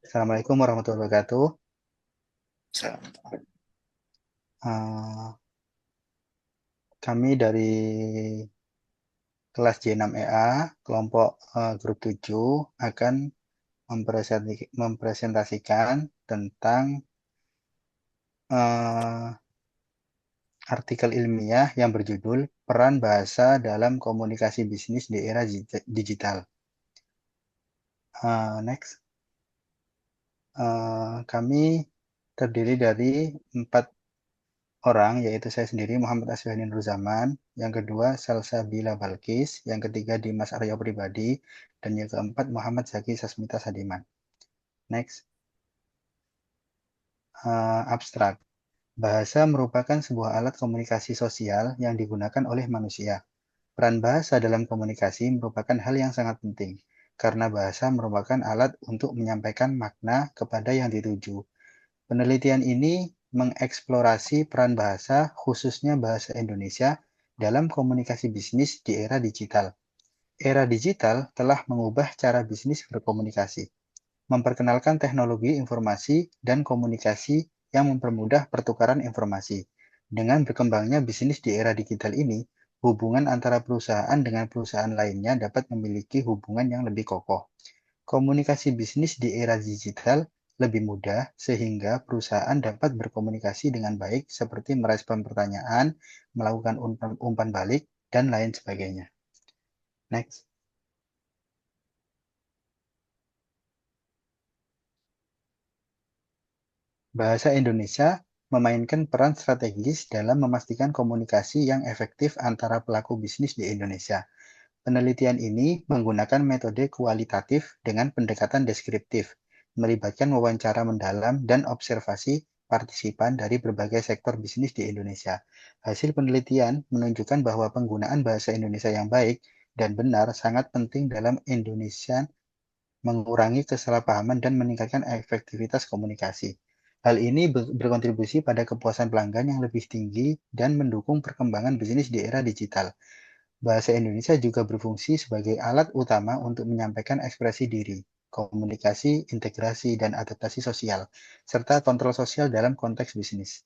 Assalamualaikum warahmatullahi wabarakatuh. Sa- Eh, Kami dari kelas J6EA, kelompok grup 7, akan mempresentasikan tentang eh, artikel ilmiah yang berjudul Peran Bahasa dalam Komunikasi Bisnis di Era Digital. Next. Kami terdiri dari 4 orang, yaitu saya sendiri Muhammad Aswani Nur Zaman, yang kedua Salsabila Balkis, yang ketiga Dimas Aryo Pribadi, dan yang keempat Muhammad Zaki Sasmita Sadiman. Next. Abstrak. Bahasa merupakan sebuah alat komunikasi sosial yang digunakan oleh manusia. Peran bahasa dalam komunikasi merupakan hal yang sangat penting, karena bahasa merupakan alat untuk menyampaikan makna kepada yang dituju. Penelitian ini mengeksplorasi peran bahasa, khususnya bahasa Indonesia, dalam komunikasi bisnis di era digital. Era digital telah mengubah cara bisnis berkomunikasi, memperkenalkan teknologi informasi dan komunikasi yang mempermudah pertukaran informasi. Dengan berkembangnya bisnis di era digital ini, hubungan antara perusahaan dengan perusahaan lainnya dapat memiliki hubungan yang lebih kokoh. Komunikasi bisnis di era digital lebih mudah sehingga perusahaan dapat berkomunikasi dengan baik seperti merespon pertanyaan, melakukan umpan balik, dan lain sebagainya. Next. Bahasa Indonesia memainkan peran strategis dalam memastikan komunikasi yang efektif antara pelaku bisnis di Indonesia. Penelitian ini menggunakan metode kualitatif dengan pendekatan deskriptif, melibatkan wawancara mendalam dan observasi partisipan dari berbagai sektor bisnis di Indonesia. Hasil penelitian menunjukkan bahwa penggunaan bahasa Indonesia yang baik dan benar sangat penting dalam Indonesia mengurangi kesalahpahaman dan meningkatkan efektivitas komunikasi. Hal ini berkontribusi pada kepuasan pelanggan yang lebih tinggi dan mendukung perkembangan bisnis di era digital. Bahasa Indonesia juga berfungsi sebagai alat utama untuk menyampaikan ekspresi diri, komunikasi, integrasi, dan adaptasi sosial, serta kontrol sosial dalam konteks bisnis.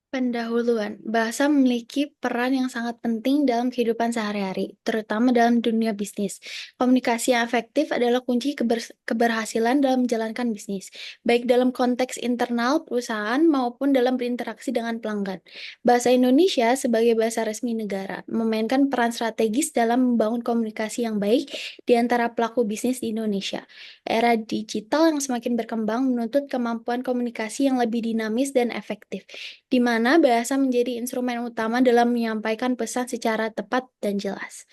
Pendahuluan, bahasa memiliki peran yang sangat penting dalam kehidupan sehari-hari, terutama dalam dunia bisnis. Komunikasi yang efektif adalah kunci keberhasilan dalam menjalankan bisnis, baik dalam konteks internal perusahaan maupun dalam berinteraksi dengan pelanggan. Bahasa Indonesia sebagai bahasa resmi negara memainkan peran strategis dalam membangun komunikasi yang baik di antara pelaku bisnis di Indonesia. Era digital yang semakin berkembang menuntut kemampuan komunikasi yang lebih dinamis dan efektif, di mana bahasa menjadi instrumen utama dalam menyampaikan pesan secara tepat dan jelas.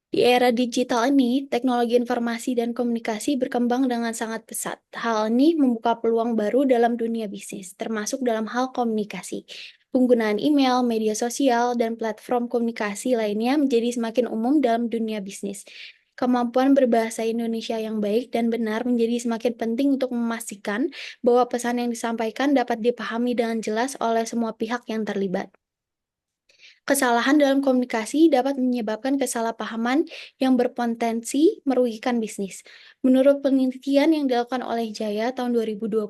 Di era digital ini, teknologi informasi dan komunikasi berkembang dengan sangat pesat. Hal ini membuka peluang baru dalam dunia bisnis, termasuk dalam hal komunikasi. Penggunaan email, media sosial, dan platform komunikasi lainnya menjadi semakin umum dalam dunia bisnis. Kemampuan berbahasa Indonesia yang baik dan benar menjadi semakin penting untuk memastikan bahwa pesan yang disampaikan dapat dipahami dengan jelas oleh semua pihak yang terlibat. Kesalahan dalam komunikasi dapat menyebabkan kesalahpahaman yang berpotensi merugikan bisnis. Menurut penelitian yang dilakukan oleh Jaya tahun 2020,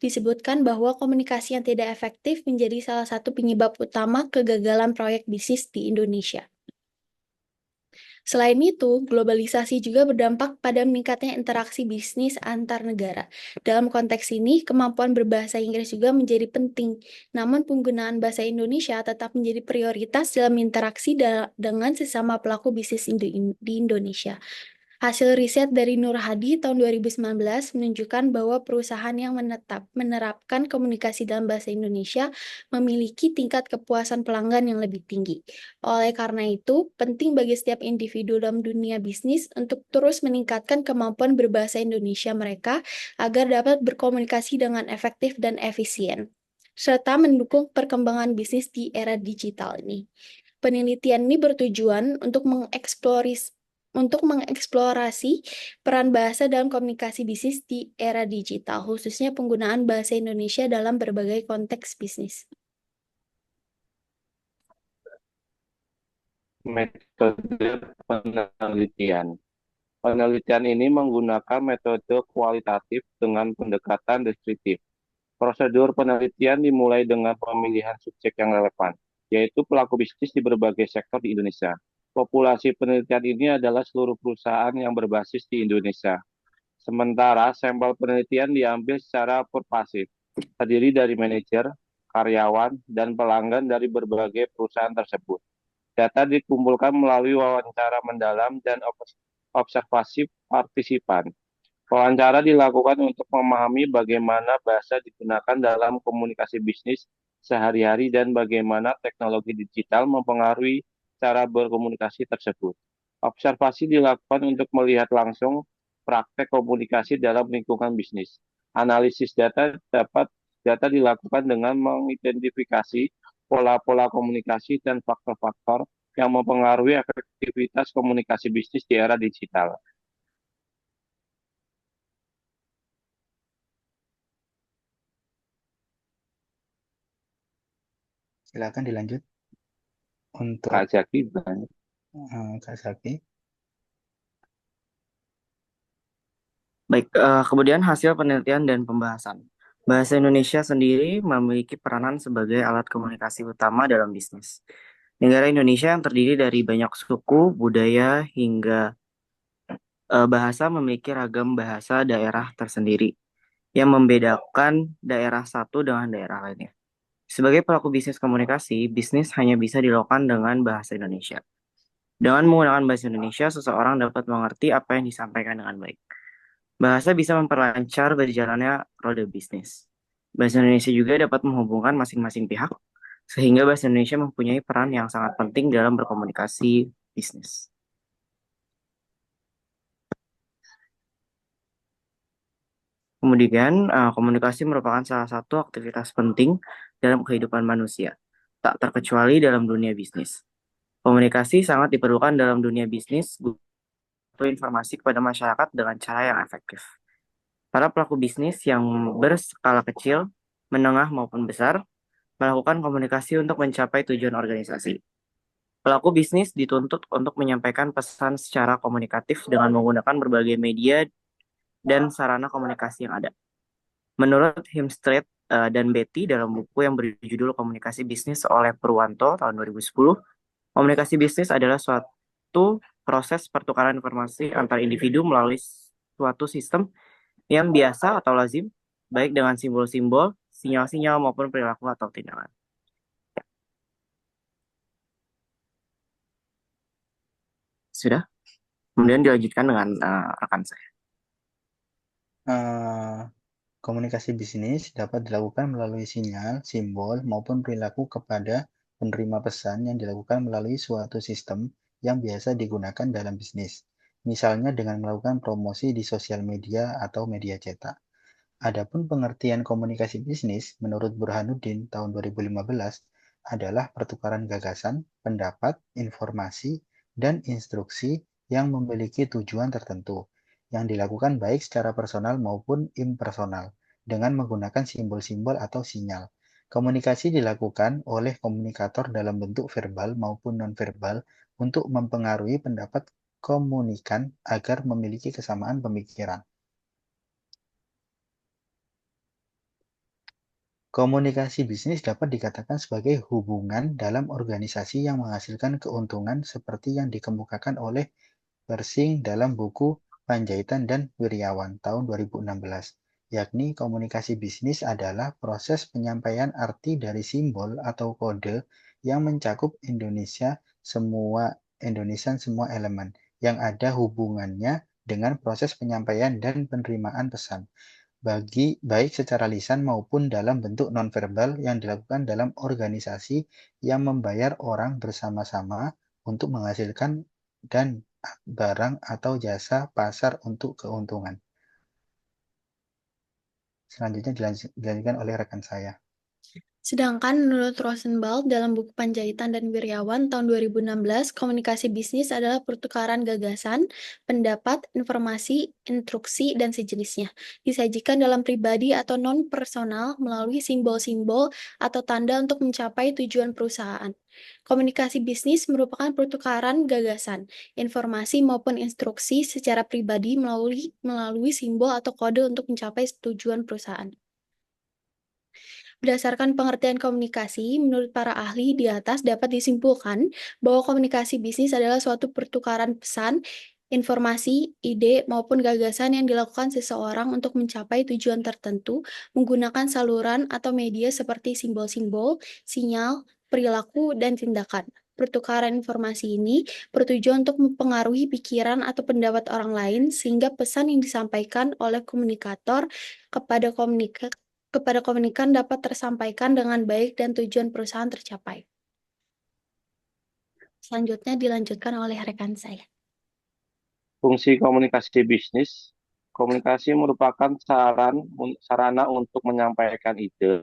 disebutkan bahwa komunikasi yang tidak efektif menjadi salah satu penyebab utama kegagalan proyek bisnis di Indonesia. Selain itu, globalisasi juga berdampak pada meningkatnya interaksi bisnis antar negara. Dalam konteks ini, kemampuan berbahasa Inggris juga menjadi penting. Namun, penggunaan bahasa Indonesia tetap menjadi prioritas dalam interaksi dengan sesama pelaku bisnis di Indonesia. Hasil riset dari Nur Hadi tahun 2019 menunjukkan bahwa perusahaan yang menerapkan komunikasi dalam bahasa Indonesia memiliki tingkat kepuasan pelanggan yang lebih tinggi. Oleh karena itu, penting bagi setiap individu dalam dunia bisnis untuk terus meningkatkan kemampuan berbahasa Indonesia mereka agar dapat berkomunikasi dengan efektif dan efisien, serta mendukung perkembangan bisnis di era digital ini. Penelitian ini bertujuan untuk mengeksplorasi peran bahasa dalam komunikasi bisnis di era digital, khususnya penggunaan bahasa Indonesia dalam berbagai konteks bisnis. Metode penelitian. Penelitian ini menggunakan metode kualitatif dengan pendekatan deskriptif. Prosedur penelitian dimulai dengan pemilihan subjek yang relevan, yaitu pelaku bisnis di berbagai sektor di Indonesia. Populasi penelitian ini adalah seluruh perusahaan yang berbasis di Indonesia. Sementara sampel penelitian diambil secara pervasif, terdiri dari manajer, karyawan, dan pelanggan dari berbagai perusahaan tersebut. Data dikumpulkan melalui wawancara mendalam dan observasi partisipan. Wawancara dilakukan untuk memahami bagaimana bahasa digunakan dalam komunikasi bisnis sehari-hari dan bagaimana teknologi digital mempengaruhi cara berkomunikasi tersebut. Observasi dilakukan untuk melihat langsung praktek komunikasi dalam lingkungan bisnis. Analisis data dilakukan dengan mengidentifikasi pola-pola komunikasi dan faktor-faktor yang mempengaruhi efektivitas komunikasi bisnis di era digital. Silakan dilanjut Kak untuk Zaki, Kak Zaki. Baik, kemudian hasil penelitian dan pembahasan. Bahasa Indonesia sendiri memiliki peranan sebagai alat komunikasi utama dalam bisnis. Negara Indonesia yang terdiri dari banyak suku, budaya, hingga bahasa memiliki ragam bahasa daerah tersendiri yang membedakan daerah satu dengan daerah lainnya. Sebagai pelaku bisnis komunikasi, bisnis hanya bisa dilakukan dengan bahasa Indonesia. Dengan menggunakan bahasa Indonesia, seseorang dapat mengerti apa yang disampaikan dengan baik. Bahasa bisa memperlancar berjalannya roda bisnis. Bahasa Indonesia juga dapat menghubungkan masing-masing pihak, sehingga bahasa Indonesia mempunyai peran yang sangat penting dalam berkomunikasi bisnis. Kemudian, komunikasi merupakan salah satu aktivitas penting dalam kehidupan manusia, tak terkecuali dalam dunia bisnis. Komunikasi sangat diperlukan dalam dunia bisnis untuk informasi kepada masyarakat dengan cara yang efektif. Para pelaku bisnis yang berskala kecil, menengah maupun besar melakukan komunikasi untuk mencapai tujuan organisasi. Pelaku bisnis dituntut untuk menyampaikan pesan secara komunikatif dengan menggunakan berbagai media dan sarana komunikasi yang ada. Menurut Himstreet dan Betty dalam buku yang berjudul Komunikasi Bisnis oleh Purwanto tahun 2010, komunikasi bisnis adalah suatu proses pertukaran informasi antar individu melalui suatu sistem yang biasa atau lazim, baik dengan simbol-simbol, sinyal-sinyal maupun perilaku atau tindakan. Sudah? Kemudian dilanjutkan dengan rekan saya. Eh, Komunikasi bisnis dapat dilakukan melalui sinyal, simbol, maupun perilaku kepada penerima pesan yang dilakukan melalui suatu sistem yang biasa digunakan dalam bisnis. Misalnya dengan melakukan promosi di sosial media atau media cetak. Adapun pengertian komunikasi bisnis menurut Burhanuddin tahun 2015 adalah pertukaran gagasan, pendapat, informasi, dan instruksi yang memiliki tujuan tertentu, yang dilakukan baik secara personal maupun impersonal, dengan menggunakan simbol-simbol atau sinyal. Komunikasi dilakukan oleh komunikator dalam bentuk verbal maupun nonverbal untuk mempengaruhi pendapat komunikan agar memiliki kesamaan pemikiran. Komunikasi bisnis dapat dikatakan sebagai hubungan dalam organisasi yang menghasilkan keuntungan seperti yang dikemukakan oleh Persing dalam buku Panjaitan dan Wiryawan tahun 2016, yakni komunikasi bisnis adalah proses penyampaian arti dari simbol atau kode yang mencakup Indonesian semua elemen yang ada hubungannya dengan proses penyampaian dan penerimaan pesan baik secara lisan maupun dalam bentuk nonverbal yang dilakukan dalam organisasi yang membayar orang bersama-sama untuk menghasilkan dan barang atau jasa pasar untuk keuntungan. Selanjutnya dilanjutkan oleh rekan saya. Sedangkan menurut Rosenbald dalam buku Panjaitan dan Wiryawan tahun 2016, komunikasi bisnis adalah pertukaran gagasan, pendapat, informasi, instruksi, dan sejenisnya. Disajikan dalam pribadi atau non-personal melalui simbol-simbol atau tanda untuk mencapai tujuan perusahaan. Komunikasi bisnis merupakan pertukaran gagasan, informasi maupun instruksi secara pribadi melalui simbol atau kode untuk mencapai tujuan perusahaan. Berdasarkan pengertian komunikasi, menurut para ahli di atas dapat disimpulkan bahwa komunikasi bisnis adalah suatu pertukaran pesan, informasi, ide, maupun gagasan yang dilakukan seseorang untuk mencapai tujuan tertentu menggunakan saluran atau media seperti simbol-simbol, sinyal, perilaku, dan tindakan. Pertukaran informasi ini bertujuan untuk mempengaruhi pikiran atau pendapat orang lain sehingga pesan yang disampaikan oleh komunikator kepada komunikan dapat tersampaikan dengan baik dan tujuan perusahaan tercapai. Selanjutnya dilanjutkan oleh rekan saya. Fungsi komunikasi bisnis. Komunikasi merupakan sarana untuk menyampaikan ide,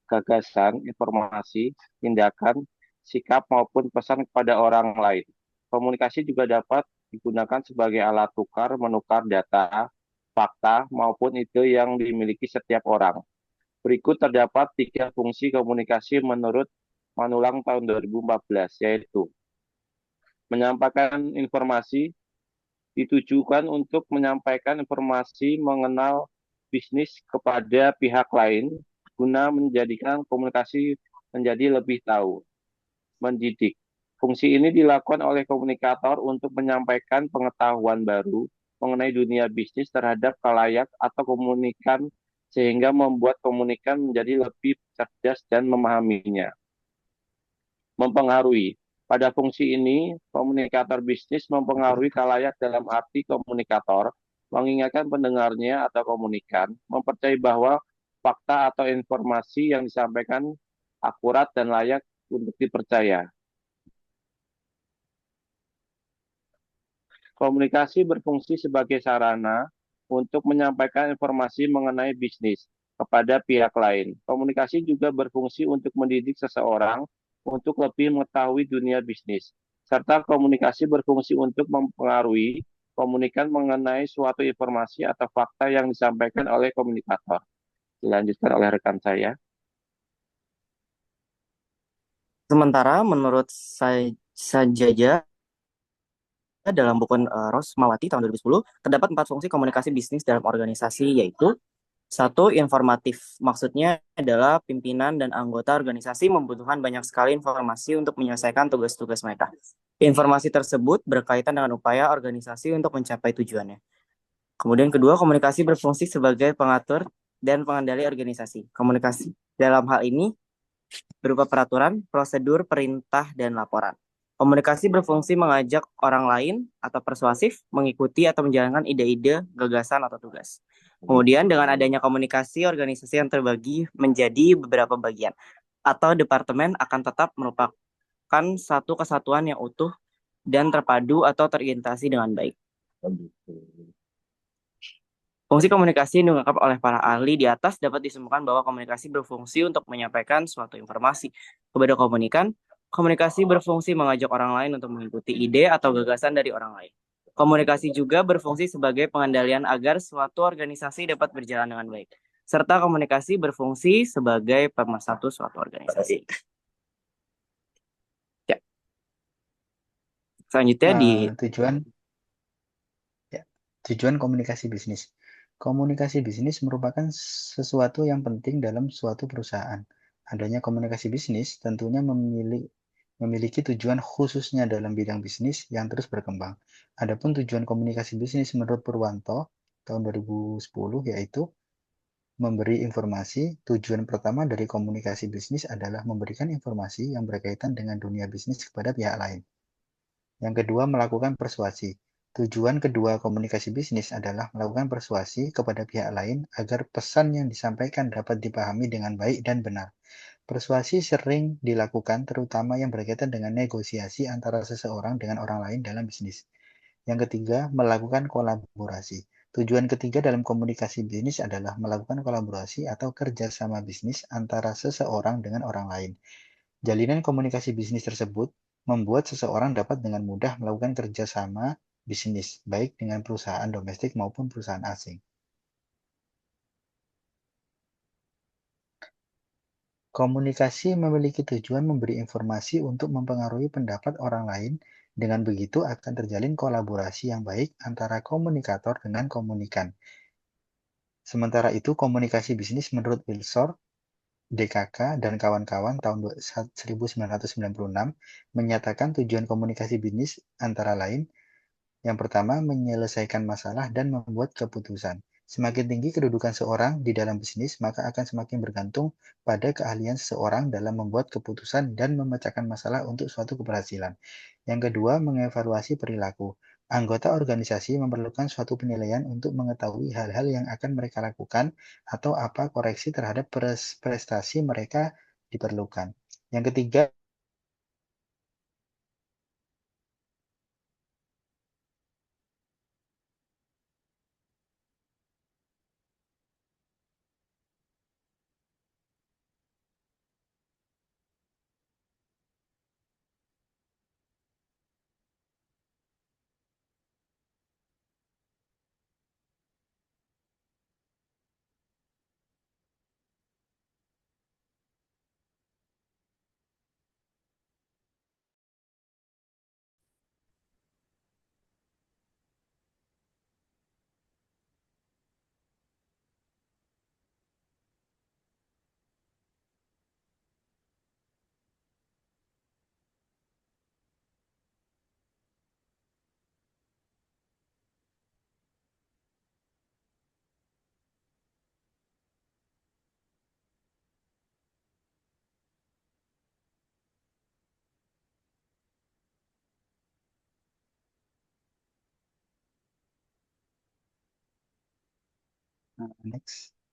gagasan, informasi, tindakan, sikap maupun pesan kepada orang lain. Komunikasi juga dapat digunakan sebagai alat tukar menukar data, fakta, maupun ide yang dimiliki setiap orang. Berikut terdapat 3 fungsi komunikasi menurut Manulang tahun 2014, yaitu menyampaikan informasi, ditujukan untuk menyampaikan informasi mengenal bisnis kepada pihak lain guna menjadikan komunikasi menjadi lebih tahu. Mendidik. Fungsi ini dilakukan oleh komunikator untuk menyampaikan pengetahuan baru mengenai dunia bisnis terhadap khalayak atau komunikan sehingga membuat komunikan menjadi lebih cerdas dan memahaminya. Mempengaruhi. Pada fungsi ini, komunikator bisnis mempengaruhi khalayak dalam arti komunikator, mengingatkan pendengarnya atau komunikan, mempercayai bahwa fakta atau informasi yang disampaikan akurat dan layak untuk dipercaya. Komunikasi berfungsi sebagai sarana untuk menyampaikan informasi mengenai bisnis kepada pihak lain. Komunikasi juga berfungsi untuk mendidik seseorang untuk lebih mengetahui dunia bisnis, serta komunikasi berfungsi untuk mempengaruhi komunikan mengenai suatu informasi atau fakta yang disampaikan oleh komunikator. Dilanjutkan oleh rekan saya. Sementara menurut Sajaja dalam buku Rosmawati tahun 2010, terdapat 4 fungsi komunikasi bisnis dalam organisasi, yaitu 1. Informatif. Maksudnya adalah pimpinan dan anggota organisasi membutuhkan banyak sekali informasi untuk menyelesaikan tugas-tugas mereka. Informasi tersebut berkaitan dengan upaya organisasi untuk mencapai tujuannya. Kemudian kedua, komunikasi berfungsi sebagai pengatur dan pengendali organisasi. Komunikasi dalam hal ini berupa peraturan, prosedur, perintah, dan laporan. Komunikasi berfungsi mengajak orang lain atau persuasif mengikuti atau menjalankan ide-ide, gagasan, atau tugas. Kemudian dengan adanya komunikasi, organisasi yang terbagi menjadi beberapa bagian atau departemen akan tetap merupakan satu kesatuan yang utuh dan terpadu atau terintegrasi dengan baik. Fungsi komunikasi yang diungkapkan oleh para ahli di atas dapat disimpulkan bahwa komunikasi berfungsi untuk menyampaikan suatu informasi kepada komunikan. Komunikasi berfungsi mengajak orang lain untuk mengikuti ide atau gagasan dari orang lain. Komunikasi juga berfungsi sebagai pengendalian agar suatu organisasi dapat berjalan dengan baik. Serta komunikasi berfungsi sebagai pemersatu suatu organisasi. Ya. Selanjutnya tujuan komunikasi bisnis. Komunikasi bisnis merupakan sesuatu yang penting dalam suatu perusahaan. Adanya komunikasi bisnis tentunya memiliki tujuan khususnya dalam bidang bisnis yang terus berkembang. Adapun tujuan komunikasi bisnis menurut Purwanto tahun 2010 yaitu memberi informasi. Tujuan pertama dari komunikasi bisnis adalah memberikan informasi yang berkaitan dengan dunia bisnis kepada pihak lain. Yang kedua, melakukan persuasi. Tujuan kedua komunikasi bisnis adalah melakukan persuasi kepada pihak lain agar pesan yang disampaikan dapat dipahami dengan baik dan benar. Persuasi sering dilakukan terutama yang berkaitan dengan negosiasi antara seseorang dengan orang lain dalam bisnis. Yang ketiga, melakukan kolaborasi. Tujuan ketiga dalam komunikasi bisnis adalah melakukan kolaborasi atau kerjasama bisnis antara seseorang dengan orang lain. Jalinan komunikasi bisnis tersebut membuat seseorang dapat dengan mudah melakukan kerjasama bisnis, baik dengan perusahaan domestik maupun perusahaan asing. Komunikasi memiliki tujuan memberi informasi untuk mempengaruhi pendapat orang lain. Dengan begitu akan terjalin kolaborasi yang baik antara komunikator dengan komunikan. Sementara itu, komunikasi bisnis menurut Wilshire, DKK, dan kawan-kawan tahun 1996 menyatakan tujuan komunikasi bisnis antara lain yang pertama, menyelesaikan masalah dan membuat keputusan. Semakin tinggi kedudukan seorang di dalam bisnis, maka akan semakin bergantung pada keahlian seseorang dalam membuat keputusan dan memecahkan masalah untuk suatu keberhasilan. Yang kedua, mengevaluasi perilaku. Anggota organisasi memerlukan suatu penilaian untuk mengetahui hal-hal yang akan mereka lakukan atau apa koreksi terhadap prestasi mereka diperlukan. Yang ketiga,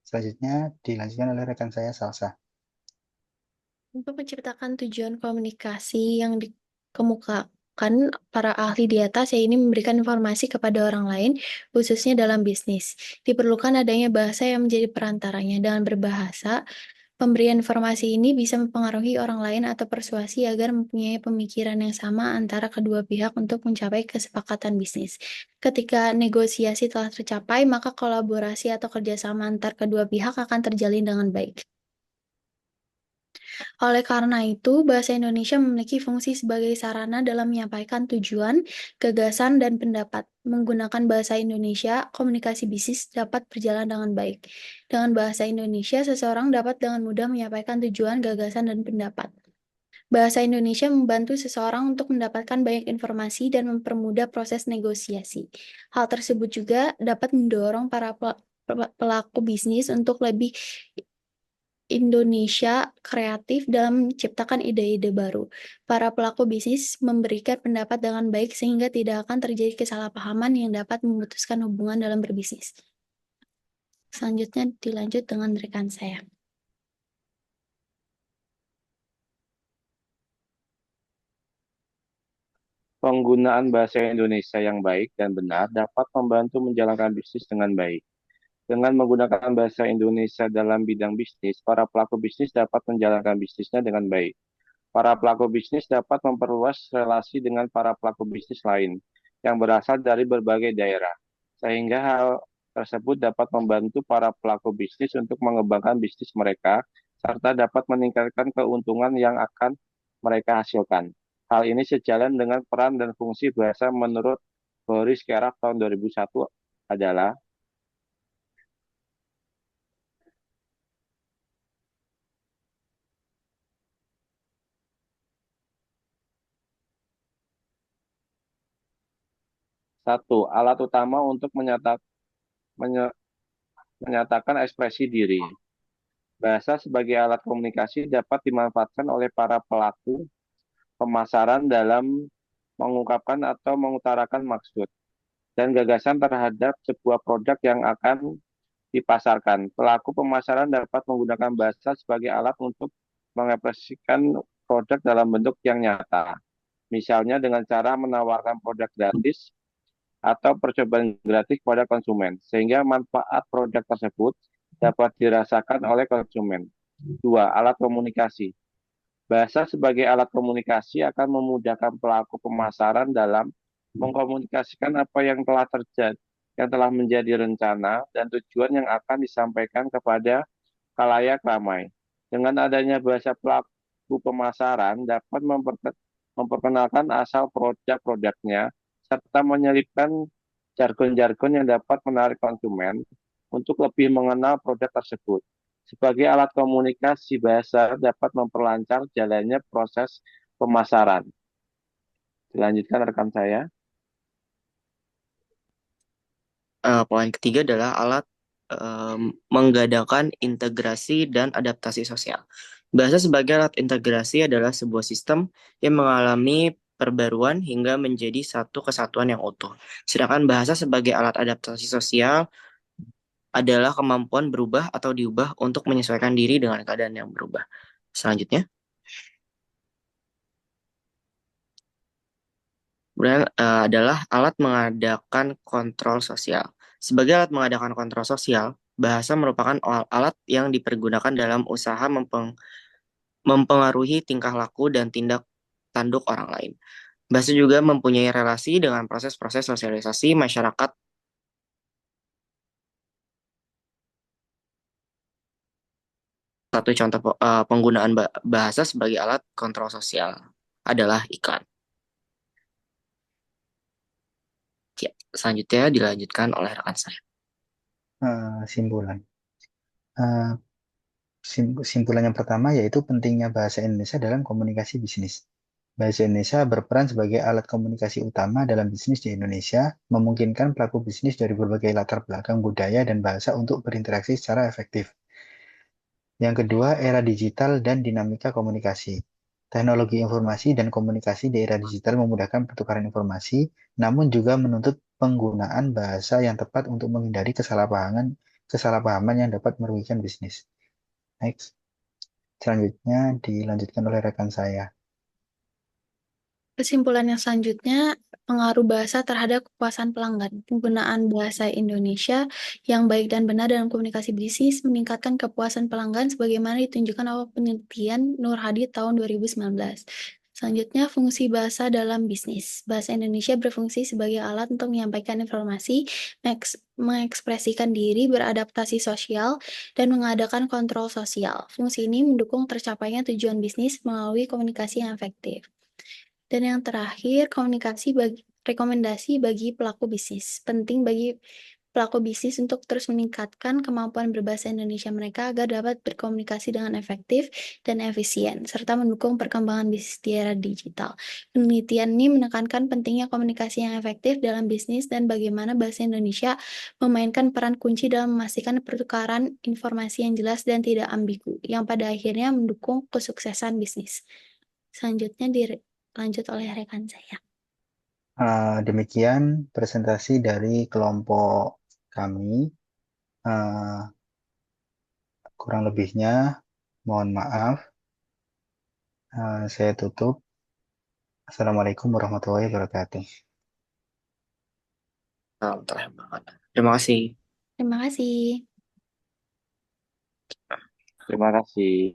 selanjutnya dilanjutkan oleh rekan saya, Salsa. Untuk menciptakan tujuan komunikasi yang dikemukakan para ahli di atas, ini memberikan informasi kepada orang lain, khususnya dalam bisnis. Diperlukan adanya bahasa yang menjadi perantaranya. Dengan berbahasa, pemberian informasi ini bisa mempengaruhi orang lain atau persuasi agar mempunyai pemikiran yang sama antara kedua pihak untuk mencapai kesepakatan bisnis. Ketika negosiasi telah tercapai, maka kolaborasi atau kerjasama antar kedua pihak akan terjalin dengan baik. Oleh karena itu, bahasa Indonesia memiliki fungsi sebagai sarana dalam menyampaikan tujuan, gagasan, dan pendapat. Menggunakan bahasa Indonesia, komunikasi bisnis dapat berjalan dengan baik. Dengan bahasa Indonesia, seseorang dapat dengan mudah menyampaikan tujuan, gagasan, dan pendapat. Bahasa Indonesia membantu seseorang untuk mendapatkan banyak informasi dan mempermudah proses negosiasi. Hal tersebut juga dapat mendorong para pelaku bisnis untuk lebih Indonesia kreatif dalam menciptakan ide-ide baru. Para pelaku bisnis memberikan pendapat dengan baik sehingga tidak akan terjadi kesalahpahaman yang dapat memutuskan hubungan dalam berbisnis. Selanjutnya dilanjut dengan rekan saya. Penggunaan bahasa Indonesia yang baik dan benar dapat membantu menjalankan bisnis dengan baik. Dengan menggunakan bahasa Indonesia dalam bidang bisnis, para pelaku bisnis dapat menjalankan bisnisnya dengan baik. Para pelaku bisnis dapat memperluas relasi dengan para pelaku bisnis lain yang berasal dari berbagai daerah, sehingga hal tersebut dapat membantu para pelaku bisnis untuk mengembangkan bisnis mereka, serta dapat meningkatkan keuntungan yang akan mereka hasilkan. Hal ini sejalan dengan peran dan fungsi bahasa menurut Boris Karloff tahun 2001 adalah satu, alat utama untuk menyatakan ekspresi diri. Bahasa sebagai alat komunikasi dapat dimanfaatkan oleh para pelaku pemasaran dalam mengungkapkan atau mengutarakan maksud dan gagasan terhadap sebuah produk yang akan dipasarkan. Pelaku pemasaran dapat menggunakan bahasa sebagai alat untuk mengekspresikan produk dalam bentuk yang nyata. Misalnya dengan cara menawarkan produk gratis atau percobaan gratis pada konsumen, sehingga manfaat produk tersebut dapat dirasakan oleh konsumen. 2. Alat komunikasi. Bahasa sebagai alat komunikasi akan memudahkan pelaku pemasaran dalam mengkomunikasikan apa yang telah terjadi, yang telah menjadi rencana dan tujuan yang akan disampaikan kepada khalayak ramai. Dengan adanya bahasa pelaku pemasaran dapat memperkenalkan asal produk-produknya serta menyelipkan jargon-jargon yang dapat menarik konsumen untuk lebih mengenal produk tersebut. Sebagai alat komunikasi, bahasa dapat memperlancar jalannya proses pemasaran. Dilanjutkan rekan saya. Poin ketiga adalah alat menggadangkan integrasi dan adaptasi sosial. Bahasa sebagai alat integrasi adalah sebuah sistem yang mengalami perbaruan hingga menjadi satu kesatuan yang utuh. Sedangkan bahasa sebagai alat adaptasi sosial adalah kemampuan berubah atau diubah untuk menyesuaikan diri dengan keadaan yang berubah. Selanjutnya, kemudian adalah alat mengadakan kontrol sosial. Sebagai alat mengadakan kontrol sosial, bahasa merupakan alat yang dipergunakan dalam usaha mempengaruhi tingkah laku dan tindak tanduk orang lain. Bahasa juga mempunyai relasi dengan proses-proses sosialisasi masyarakat. Satu contoh penggunaan bahasa sebagai alat kontrol sosial adalah iklan. Ya, selanjutnya dilanjutkan oleh rekan saya. Simpulan. Simpulan yang pertama yaitu pentingnya bahasa Indonesia dalam komunikasi bisnis. Bahasa Indonesia berperan sebagai alat komunikasi utama dalam bisnis di Indonesia, memungkinkan pelaku bisnis dari berbagai latar belakang budaya dan bahasa untuk berinteraksi secara efektif. Yang kedua, era digital dan dinamika komunikasi. Teknologi informasi dan komunikasi di era digital memudahkan pertukaran informasi, namun juga menuntut penggunaan bahasa yang tepat untuk menghindari kesalahpahaman yang dapat merugikan bisnis. Next. Selanjutnya dilanjutkan oleh rekan saya. Kesimpulan yang selanjutnya, pengaruh bahasa terhadap kepuasan pelanggan. Penggunaan bahasa Indonesia yang baik dan benar dalam komunikasi bisnis meningkatkan kepuasan pelanggan sebagaimana ditunjukkan oleh penelitian Nur Hadi tahun 2019. Selanjutnya, fungsi bahasa dalam bisnis. Bahasa Indonesia berfungsi sebagai alat untuk menyampaikan informasi, mengekspresikan diri, beradaptasi sosial, dan mengadakan kontrol sosial. Fungsi ini mendukung tercapainya tujuan bisnis melalui komunikasi yang efektif. Dan yang terakhir, rekomendasi bagi pelaku bisnis. Penting bagi pelaku bisnis untuk terus meningkatkan kemampuan berbahasa Indonesia mereka agar dapat berkomunikasi dengan efektif dan efisien, serta mendukung perkembangan bisnis di era digital. Penelitian ini menekankan pentingnya komunikasi yang efektif dalam bisnis dan bagaimana bahasa Indonesia memainkan peran kunci dalam memastikan pertukaran informasi yang jelas dan tidak ambigu, yang pada akhirnya mendukung kesuksesan bisnis. Selanjutnya lanjut oleh rekan saya. Demikian presentasi dari kelompok kami. Kurang lebihnya mohon maaf. Saya tutup. Assalamualaikum warahmatullahi wabarakatuh. Terima kasih. Terima kasih. Terima kasih.